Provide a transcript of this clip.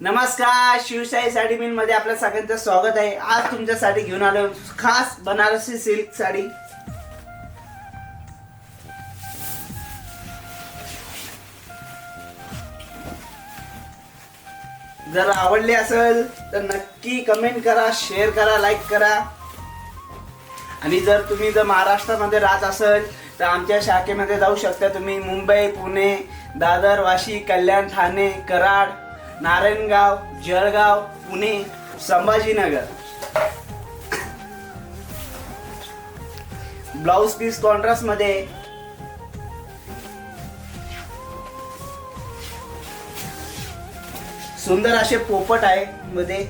नमस्कार, शिवशाही साडी मिल मध्ये आपल्या सगळ्यांचं स्वागत आहे। आज तुमच्यासाठी घेऊन आलो खास बनारसी सिल्क साडी। जर आवडली असेल तर नक्की कमेंट करा, शेअर करा, लाईक करा। आणि जर तुम्ही महाराष्ट्रामध्ये राहत असेल तर आमच्या शाखेमध्ये जाऊ शकता तुम्ही। Mumbai, Pune, Dadar, Vashi, Kalyan, Thane, Karad, Narayangaon, Jalgaon, Pune, Sambhajinagar. Blouse piece contrast मध्ये सुंदर असे पोपट आहे मध्ये।